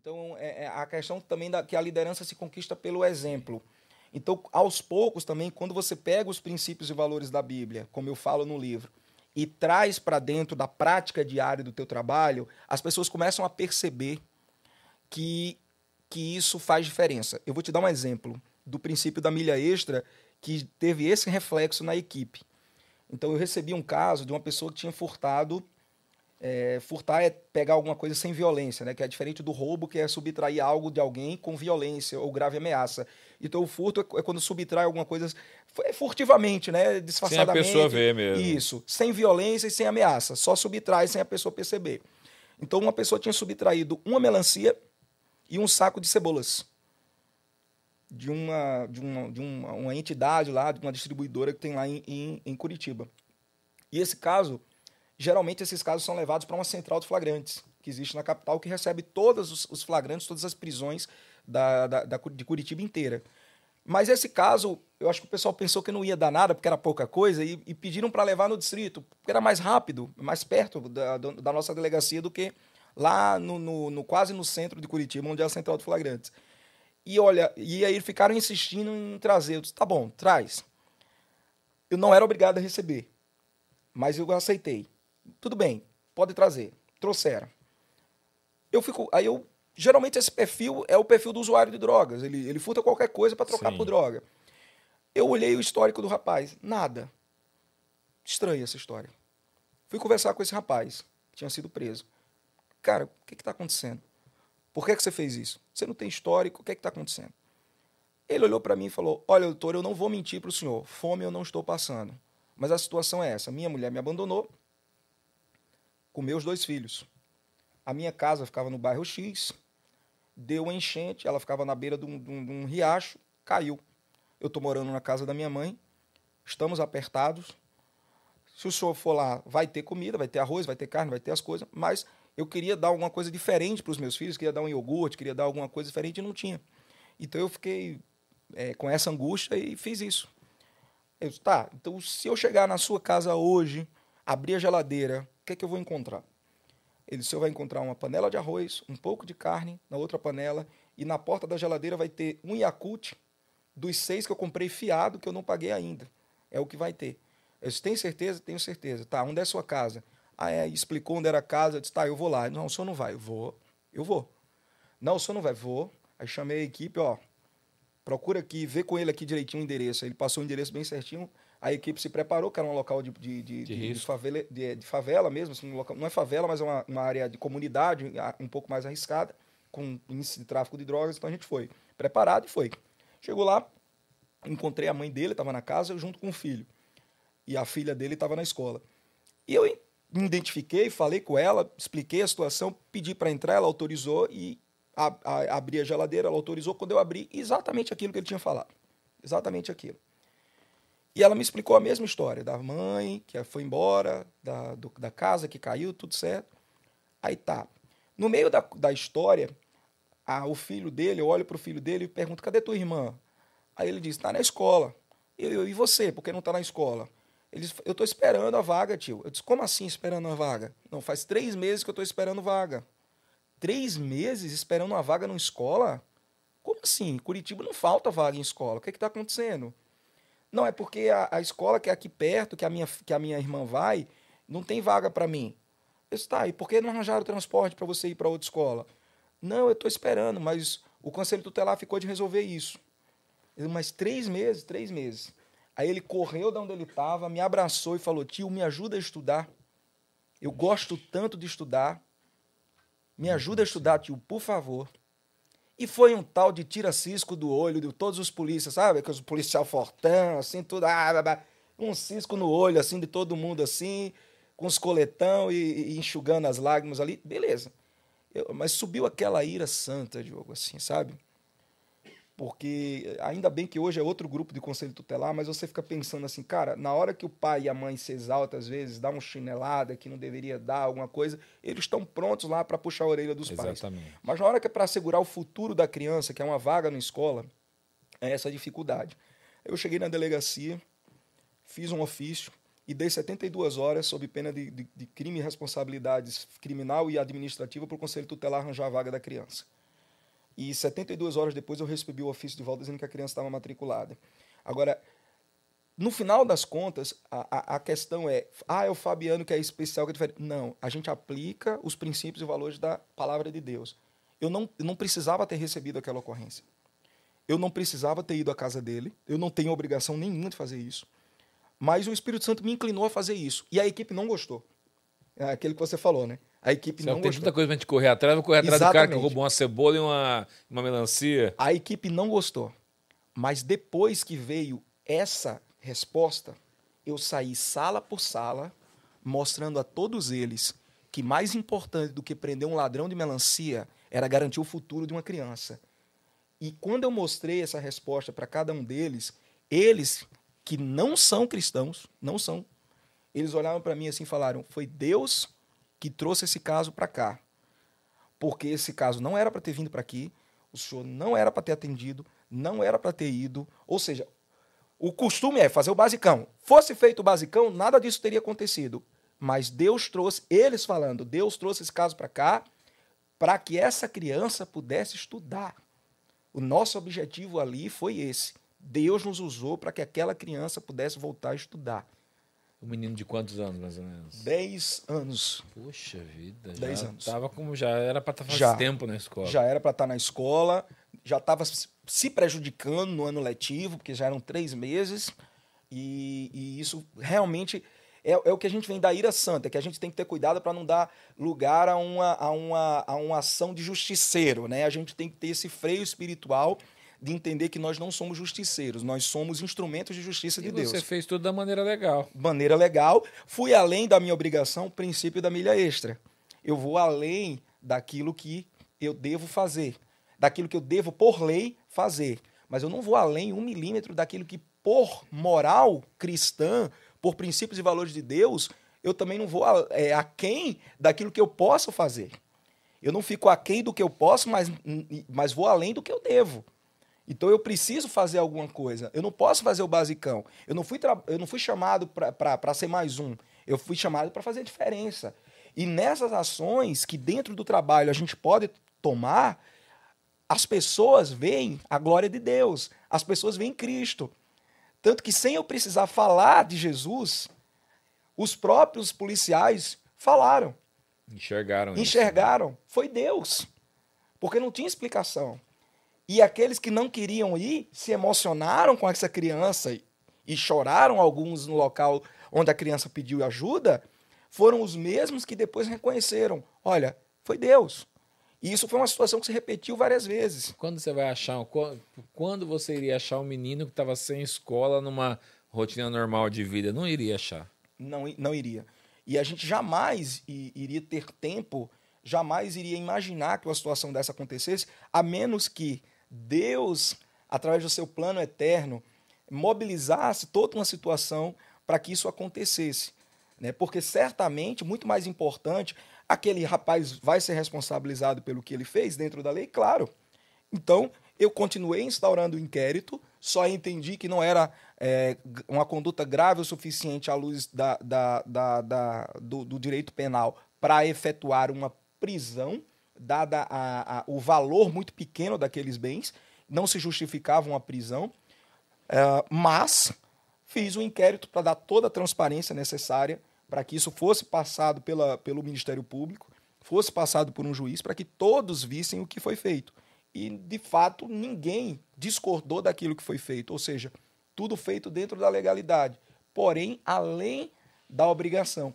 Então, é a questão também que a liderança se conquista pelo exemplo. Então, aos poucos também, quando você pega os princípios e valores da Bíblia, como eu falo no livro, e traz para dentro da prática diária do teu trabalho, as pessoas começam a perceber que, que isso faz diferença. Eu vou te dar um exemplo do princípio da milha extra que teve esse reflexo na equipe. Então, eu recebi um caso de uma pessoa que tinha furtado. Furtar é pegar alguma coisa sem violência, né? Que é diferente do roubo, que é subtrair algo de alguém com violência ou grave ameaça. Então, o furto é quando subtrai alguma coisa furtivamente, né? Sem a pessoa Disfarçadamente. ver mesmo. Isso. Sem violência e sem ameaça. Só subtrai sem a pessoa perceber. Então, uma pessoa tinha subtraído uma melancia e um saco de cebolas de uma entidade lá, de uma distribuidora que tem lá em Curitiba. E esse caso, geralmente esses casos são levados para uma central de flagrantes, que existe na capital, que recebe todos os flagrantes, todas as prisões de Curitiba inteira. Mas esse caso, eu acho que o pessoal pensou que não ia dar nada, porque era pouca coisa, e pediram para levar no distrito, porque era mais rápido, mais perto da nossa delegacia do que lá quase no centro de Curitiba, onde é a central de flagrantes. E olha, e aí ficaram insistindo em trazer. Eu disse, tá bom, traz. Eu não era obrigado a receber, mas eu aceitei. Tudo bem, pode trazer. Trouxeram. Geralmente esse perfil é o perfil do usuário de drogas. Ele furta qualquer coisa para trocar por Sim. droga. Eu olhei o histórico do rapaz. Nada. Estranha essa história. Fui conversar com esse rapaz, que tinha sido preso. Cara, o que está acontecendo? Por que você fez isso? Você não tem histórico, o que está acontecendo? Ele olhou para mim e falou, olha, doutor, eu não vou mentir para o senhor. Fome eu não estou passando. Mas a situação é essa. Minha mulher me abandonou com meus 2 filhos. A minha casa ficava no bairro X, deu uma enchente, ela ficava na beira de um riacho, caiu. Eu estou morando na casa da minha mãe, estamos apertados. Se o senhor for lá, vai ter comida, vai ter arroz, vai ter carne, vai ter as coisas, mas eu queria dar alguma coisa diferente para os meus filhos, queria dar um iogurte, queria dar alguma coisa diferente e não tinha. Então eu fiquei com essa angústia e fiz isso. Eu disse, tá, então se eu chegar na sua casa hoje, abrir a geladeira, o que é que eu vou encontrar? Ele disse, o senhor vai encontrar uma panela de arroz, um pouco de carne na outra panela, e na porta da geladeira vai ter um Yakult dos 6 que eu comprei fiado, que eu não paguei ainda. É o que vai ter. Eu disse, tem certeza? Tenho certeza. Tá, onde é a sua casa? Explicou onde era a casa. Eu disse, tá, eu vou lá. Não, o senhor não vai. Eu vou. Não, o senhor não vai. Vou. Aí chamei a equipe, ó, procura aqui, vê com ele aqui direitinho o endereço. Ele passou o endereço bem certinho. A equipe se preparou, que era um local de favela mesmo. Assim, um local, não é favela, mas é uma área de comunidade um pouco mais arriscada, com índice de tráfico de drogas. Então a gente foi preparado e foi. Chegou lá, encontrei a mãe dele, estava na casa, junto com o filho. E a filha dele estava na escola. E eu me identifiquei, falei com ela, expliquei a situação, pedi para entrar, ela autorizou e abri a geladeira, ela autorizou. Quando eu abri, exatamente aquilo que ele tinha falado. Exatamente aquilo. E ela me explicou a mesma história, da mãe que foi embora, da casa que caiu, tudo certo. Aí tá. No meio da história, o filho dele, eu olho para o filho dele e pergunto, cadê tua irmã? Aí ele diz, tá na escola. E você, por que não tá na escola? Ele diz, eu tô esperando a vaga, tio. Eu disse, como assim esperando a vaga? Não, faz 3 meses que eu tô esperando vaga. 3 meses esperando uma vaga numa escola? Como assim? Curitiba não falta vaga em escola. O que está acontecendo? Não, é porque a escola que é aqui perto, que a minha irmã vai, não tem vaga para mim. Eu disse, tá, e por que não arranjaram transporte para você ir para outra escola? Não, eu estou esperando, mas o Conselho Tutelar ficou de resolver isso. Eu disse, mas 3 meses, 3 meses. Aí ele correu de onde ele estava, me abraçou e falou, tio, me ajuda a estudar. Eu gosto tanto de estudar. Me ajuda a estudar, tio, por favor. E foi um tal de tira-cisco do olho de todos os polícias, sabe? Que os policial fortão, assim, tudo. Um cisco no olho, assim, de todo mundo, assim, com os coletão e enxugando as lágrimas ali. Beleza. Mas subiu aquela ira santa, Diogo, assim, sabe? Porque ainda bem que hoje é outro grupo de conselho tutelar, mas você fica pensando assim, cara, na hora que o pai e a mãe se exaltam, às vezes, dá uma chinelada que não deveria dar, alguma coisa, eles estão prontos lá para puxar a orelha dos pais. Exatamente. Mas na hora que é para assegurar o futuro da criança, que é uma vaga na escola, é essa dificuldade. Eu cheguei na delegacia, fiz um ofício e dei 72 horas sob pena de crime e responsabilidades criminal e administrativa para o conselho tutelar arranjar a vaga da criança. e 72 horas depois eu recebi o ofício de volta dizendo que a criança estava matriculada. Agora, no final das contas, a questão é o Fabiano que é especial, que é diferente. Não, a gente aplica os princípios e valores da palavra de Deus. Eu não precisava ter recebido aquela ocorrência. Eu não precisava ter ido à casa dele. Eu não tenho obrigação nenhuma de fazer isso. Mas o Espírito Santo me inclinou a fazer isso. E a equipe não gostou. É aquele que você falou, né? A equipe não Tem gostou. tanta coisa pra gente correr atrás. Vou correr atrás do cara que roubou uma cebola e uma melancia. A equipe não gostou. Mas depois que veio essa resposta, eu saí sala por sala, mostrando a todos eles que mais importante do que prender um ladrão de melancia era garantir o futuro de uma criança. E quando eu mostrei essa resposta para cada um deles, eles que não são cristãos, não são, eles olharam para mim assim e falaram: foi Deus que trouxe esse caso para cá. Porque esse caso não era para ter vindo para aqui, o senhor não era para ter atendido, não era para ter ido. Ou seja, o costume é fazer o basicão. Fosse feito o basicão, nada disso teria acontecido. Mas Deus trouxe, eles falando, Deus trouxe esse caso para cá para que essa criança pudesse estudar. O nosso objetivo ali foi esse. Deus nos usou para que aquela criança pudesse voltar a estudar. Um menino de quantos anos, mais ou menos? 10 anos. Poxa vida, 10 anos. Já era para estar faz tempo na escola. Já era para estar na escola, já estava se prejudicando no ano letivo, porque já eram 3 meses, e isso realmente é o que a gente vem da ira santa, que a gente tem que ter cuidado para não dar lugar a uma ação de justiceiro, né? A gente tem que ter esse freio espiritual de entender que nós não somos justiceiros, nós somos instrumentos de justiça de Deus. Você fez tudo da maneira legal. Maneira legal. Fui além da minha obrigação, o princípio da milha extra. Eu vou além daquilo que eu devo fazer, daquilo que eu devo, por lei, fazer. Mas eu não vou além 1 milímetro daquilo que, por moral cristã, por princípios e valores de Deus, eu também não vou aquém daquilo que eu posso fazer. Eu não fico aquém do que eu posso, mas vou além do que eu devo. Então eu preciso fazer alguma coisa. Eu não posso fazer o basicão. Eu não fui chamado para ser mais um. Eu fui chamado para fazer diferença. E nessas ações que dentro do trabalho a gente pode tomar, as pessoas veem a glória de Deus. As pessoas veem Cristo. Tanto que sem eu precisar falar de Jesus, os próprios policiais falaram. Enxergaram. Foi Deus. Porque não tinha explicação. E aqueles que não queriam ir se emocionaram com essa criança e choraram, alguns no local onde a criança pediu ajuda, foram os mesmos que depois reconheceram: olha, foi Deus. E isso foi uma situação que se repetiu várias vezes. Quando você iria achar um menino que estava sem escola numa rotina normal de vida? Não iria achar. Não iria. E a gente jamais iria ter tempo, jamais iria imaginar que uma situação dessa acontecesse, a menos que Deus, através do seu plano eterno, mobilizasse toda uma situação para que isso acontecesse. Né? Porque certamente, muito mais importante, aquele rapaz vai ser responsabilizado pelo que ele fez dentro da lei, claro. Então, eu continuei instaurando o inquérito, só entendi que não era uma conduta grave o suficiente à luz do direito penal para efetuar uma prisão, dada o valor muito pequeno daqueles bens, não se justificava uma prisão, mas fiz um inquérito para dar toda a transparência necessária para que isso fosse passado pelo Ministério Público, fosse passado por um juiz, para que todos vissem o que foi feito. E, de fato, ninguém discordou daquilo que foi feito, ou seja, tudo feito dentro da legalidade, porém, além da obrigação.